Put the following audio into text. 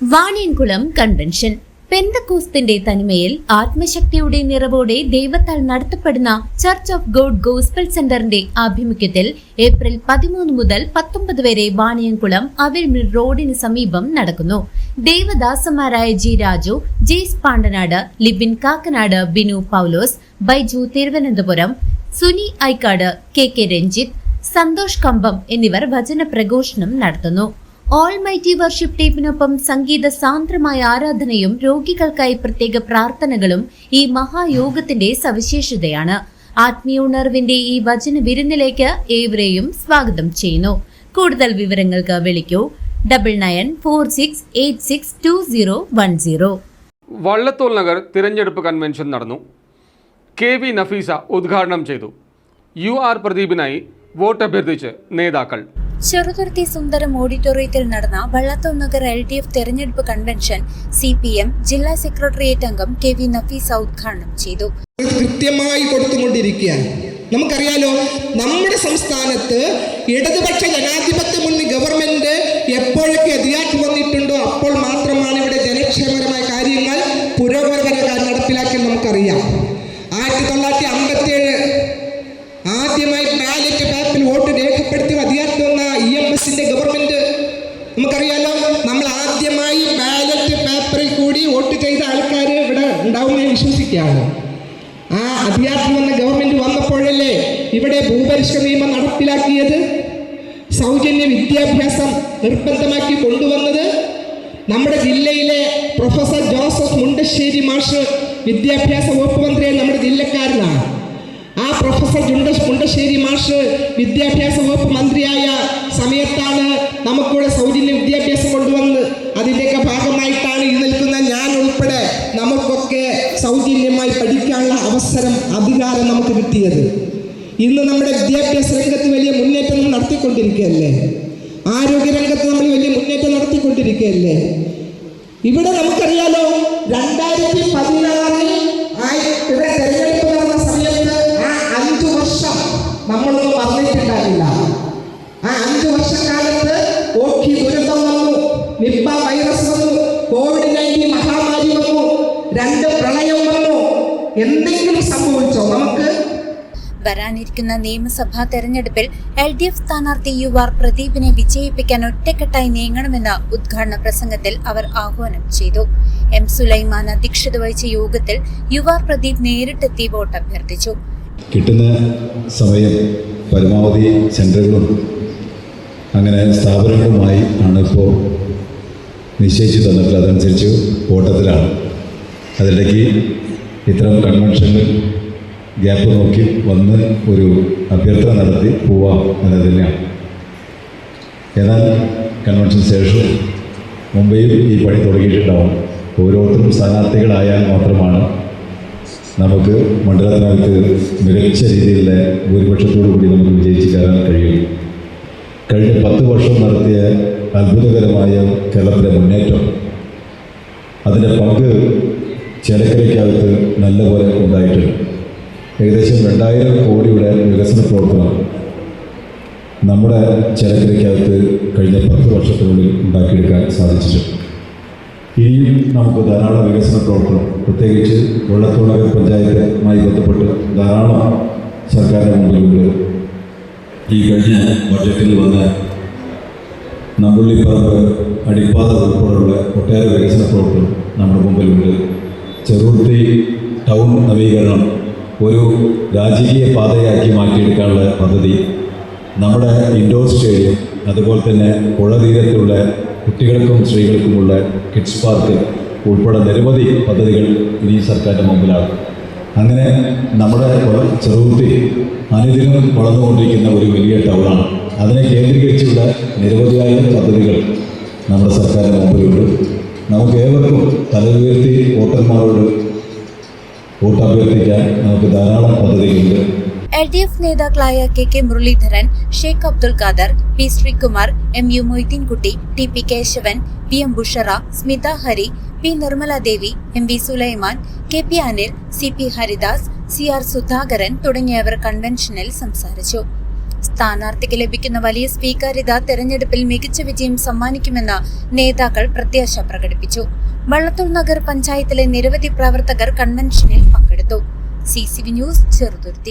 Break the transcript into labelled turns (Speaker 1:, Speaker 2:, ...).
Speaker 1: വാണിയൻകുളം convention പെന്തക്കോസ്തിന്റെ തനിമയിൽ ആത്മശക്തിയുടെ നിറവോടെ ദൈവത്താൽ നടത്തപ്പെടുന്ന church of God gospel സെന്ററിന്റെ ആഭിമുഖ്യത്തിൽ ഏപ്രിൽ 13 മുതൽ 19 വരെ വാണിയൻകുളം അവിൽമിൽ റോഡിന് സമീപം നടക്കുന്നു. ദേവദാസന്മാരായ ജി രാജു, ജെയ്സ് പാണ്ടനാട്, ലിബിൻ കാക്കനാട്, ബിനു പൗലോസ്, ബൈജു തിരുവനന്തപുരം, സുനി ഐക്കാട്, കെ രഞ്ജിത്ത്, സന്തോഷ് കമ്പം എന്നിവർ വചന പ്രഘോഷണം നടത്തുന്നു. ഓൾമൈറ്റി വർഷിപ്പ് ടീമിനൊപ്പം സംഗീത സാന്ദ്രമായ ആരാധനയും രോഗികൾക്കായി പ്രത്യേക പ്രാർത്ഥനകളും ഈ മഹായോഗത്തിന്റെ സവിശേഷതയാണ്. ആത്മീയ ഉണർവിന്റെ ഈ വചന വിരുന്നിലേക്ക് ഏവരെയും സ്വാഗതം ചെയ്യുന്നു. കൂടുതൽ വിവരങ്ങൾക്ക് വിളിക്കൂ 9946862010.
Speaker 2: വള്ളത്തോൾ നഗർ തിരഞ്ഞെടുപ്പ് കൺവെൻഷൻ നടന്നു. KV നഫീസ ഉദ്ഘാടനം ചെയ്തു. UR പ്രദീപിനായി വോട്ട് അഭ്യർത്ഥിച്ച് നേതാക്കൾ.
Speaker 3: ചെറുതുരുത്തി സുന്ദരം ഓഡിറ്റോറിയത്തിൽ നടന്ന വള്ളത്തോൾ നഗർ LDF തെരഞ്ഞെടുപ്പ് കൺവെൻഷൻ CPM ജില്ലാ സെക്രട്ടേറിയറ്റ് അംഗം KV നഫീസ ഉദ്ഘാടനം ചെയ്തു.
Speaker 4: കൃത്യമായി കൊടുത്തുകൊണ്ടിരിക്കുകയാണ്. നമുക്കറിയാലോ, നമ്മുടെ സംസ്ഥാനത്ത് ഇടതുപക്ഷ ജനാധിപത്യ മുന്നണി ഗവൺമെന്റ് എപ്പോഴൊക്കെ അധികാരത്തിൽ വന്നിട്ടുണ്ടോ അപ്പോൾ മാത്രമാണ് ഇവിടെ ജനക്ഷേമകരമായ കാര്യങ്ങൾ പുരോഗമനപരമായി നടപ്പിലാക്കി നമുക്കറിയാം. 1957 ആദ്യമായി ബാലറ്റ് പേപ്പറിൽ വോട്ട് രേഖപ്പെടുത്തി അധികാരത്തിൽ വന്ന EMSന്റെ ഗവൺമെന്റ് നമുക്കറിയാലോ. നമ്മൾ ആദ്യമായി ബാലറ്റ് പേപ്പറിൽ കൂടി വോട്ട് ചെയ്ത ആൾക്കാർ ഇവിടെ ഉണ്ടാവുമെന്ന് വിശ്വസിക്കുകയാണ്. ആ അധികാരത്തിൽ വന്ന ഗവൺമെന്റ് വന്നപ്പോഴല്ലേ ഇവിടെ ഭൂപരിഷ്കരണ നിയമം നടപ്പിലാക്കിയത്, സൗജന്യ വിദ്യാഭ്യാസം നിർബന്ധമാക്കി കൊണ്ടുവന്നത്. നമ്മുടെ ജില്ലയിലെ പ്രൊഫസർ ജോസഫ് മുണ്ടശ്ശേരി മാഷ് വിദ്യാഭ്യാസ വകുപ്പ് മന്ത്രിയായ നമ്മുടെ ജില്ലക്കാരനാണ്. ആ പ്രൊഫസർ മുണ്ടശ്ശേരി മാഷ് വിദ്യാഭ്യാസ വകുപ്പ് മന്ത്രിയായ സമയത്താണ് നമുക്കിവിടെ സൗജന്യ വിദ്യാഭ്യാസം കൊണ്ടുവന്നത്. അതിൻ്റെയൊക്കെ ഭാഗമായിട്ടാണ് ഈ നിൽക്കുന്ന ഞാൻ ഉൾപ്പെടെ നമുക്കൊക്കെ സൗജന്യമായി പഠിക്കാനുള്ള അവസരം, അധികാരം നമുക്ക് കിട്ടിയത്. ഇന്ന് നമ്മുടെ വിദ്യാഭ്യാസ രംഗത്ത് വലിയ മുന്നേറ്റം നടത്തിക്കൊണ്ടിരിക്കുകയല്ലേ, ആരോഗ്യരംഗത്ത് നമ്മൾ വലിയ മുന്നേറ്റം നടത്തിക്കൊണ്ടിരിക്കുകയല്ലേ. ഇവിടെ നമുക്കറിയാലോ, 2016 ഇവിടെ തെരഞ്ഞെടുപ്പ് നടന്ന സമയത്ത് ആ 5 വർഷം നമ്മളൊന്നും മറന്നിട്ടുണ്ടാവില്ല. ആ 5 വർഷക്കാലത്ത് ഓഖി ദുരന്തം വന്നു, നിപ്പ വൈറസ് വന്നു, COVID-19 മഹാമാരി വന്നു, 2 പ്രളയം വന്നു. എന്തെങ്കിലും സംഭവിച്ചോ? നമുക്ക്
Speaker 3: വരാനിരിക്കുന്ന നിയമസഭാ തെരഞ്ഞെടുപ്പിൽ LDF സ്ഥാനാർത്ഥി UR പ്രദീപിനെ വിജയിപ്പിക്കാൻ ഒറ്റക്കെട്ടായി നീങ്ങണമെന്ന ഉദ്ഘാടന പ്രസംഗത്തിൽ അവർ ആഹ്വാനം ചെയ്തു. M സുലൈമാൻ അധ്യക്ഷത വഹിച്ച യോഗത്തിൽ UR പ്രദീപ് നേരിട്ടെത്തി വോട്ട് അഭ്യർത്ഥിച്ചു.
Speaker 5: കിട്ടുന്ന സമയം പരമാവധി സെന്ററുകളും അങ്ങനെ സ്ഥാപനങ്ങളുമായി ആണ് ഇപ്പോൾ നിശ്ചയിച്ചു തന്നിട്ടുള്ളത്. അതനുസരിച്ച് ഓട്ടത്തിലാണ്. അതിനിടയ്ക്ക് ഇത്തരം കൺവെൻഷനിൽ ഗ്യാപ്പ് നോക്കി വന്ന് ഒരു അഭ്യർത്ഥന നടത്തി പോവാം എന്നത് തന്നെയാണ്. എന്നാൽ കൺവെൻഷൻ ശേഷം മുംബൈയിൽ ഈ പണി തുടങ്ങിയിട്ടുണ്ടാവും. ഓരോരുത്തരും സ്ഥാനാർത്ഥികളായാൽ മാത്രമാണ് നമുക്ക് മണ്ഡലത്തിനകത്ത് മികച്ച രീതിയിലുള്ള ഭൂരിപക്ഷത്തോടു കൂടി നമുക്ക് വിജയിച്ച് കയറാൻ കഴിയും. കഴിഞ്ഞ 10 വർഷം നടത്തിയ അത്ഭുതകരമായ കേരളത്തിലെ മുന്നേറ്റം, അതിൻ്റെ പങ്ക് ചേലക്കരയ്ക്കകത്ത് നല്ലപോലെ ഉണ്ടായിട്ടുണ്ട്. ഏകദേശം 2000 കോടിയുടെ വികസന പ്രവർത്തനം നമ്മുടെ ചേലക്കരയ്ക്കകത്ത് കഴിഞ്ഞ 10 വർഷത്തിനുള്ളിൽ ഉണ്ടാക്കിയെടുക്കാൻ സാധിച്ചിട്ടുണ്ട്. ഇനിയും നമുക്ക് ധാരാളം വികസന പ്രവർത്തനം, പ്രത്യേകിച്ച് വള്ളത്തോൾ നഗർ പഞ്ചായത്തുമായി ബന്ധപ്പെട്ട് ധാരാളം സർക്കാരിൻ്റെ മുമ്പിലുണ്ട്. ഈ കഴിഞ്ഞ ബഡ്ജറ്റിൽ വന്ന നമ്പുള്ളിപ്പറമ്പ് അടിപ്പാത ഉൾപ്പെടെയുള്ള ഒട്ടേറെ വികസന പ്രവർത്തനം നമ്മുടെ മുമ്പിലുണ്ട്. ചെറുതുരുത്തി ടൗൺ നവീകരണം ഒരു രാജകീയ പാതയാക്കി മാറ്റിയെടുക്കാനുള്ള പദ്ധതി, നമ്മുടെ ഇൻഡോർ സ്റ്റേഡിയം, അതുപോലെ തന്നെ പുഴ തീരത്തുള്ള കുട്ടികൾക്കും സ്ത്രീകൾക്കുമുള്ള കിഡ്സ് പാർക്ക് ഉൾപ്പെടെ നിരവധി പദ്ധതികൾ ഈ സർക്കാരിൻ്റെ മുമ്പിലാണ്. അങ്ങനെ നമ്മുടെ ചെറുതുരുത്തി അനുദിനം വളർന്നുകൊണ്ടിരിക്കുന്ന ഒരു വലിയ ടൗണാണ്. അതിനെ കേന്ദ്രീകരിച്ചുള്ള നിരവധിയായ പദ്ധതികൾ നമ്മുടെ സർക്കാരിൻ്റെ മുമ്പിലുണ്ട്. നമുക്ക് ഏവർക്കും തലയുയർത്തി വോട്ടർമാരോട് വോട്ട് അഭ്യർത്ഥിക്കാൻ നമുക്ക് ധാരാളം പദ്ധതികളുണ്ട്.
Speaker 3: LDF നേതാക്കളായ KK Muraleedharan, Sheikh Abdul Khader, P Sreekumar, MU Moideenkutty, TP Keshavan, PM Bushra, Smitha Hari, P Nirmala ദേവി, MV Sulaiman, KP Anil, CP Haridas, CR Sudhakaran തുടങ്ങിയവർ കൺവെൻഷനിൽ സംസാരിച്ചു. സ്ഥാനാർത്ഥിക്ക് ലഭിക്കുന്ന വലിയ സ്വീകാര്യത തെരഞ്ഞെടുപ്പിൽ മികച്ച വിജയം സമ്മാനിക്കുമെന്ന് നേതാക്കൾ പ്രത്യാശ പ്രകടിപ്പിച്ചു. വള്ളത്തോൾ നഗർ പഞ്ചായത്തിലെ നിരവധി പ്രവർത്തകർ കൺവെൻഷനിൽ പങ്കെടുത്തു. CCV news, Cheruthuruthy.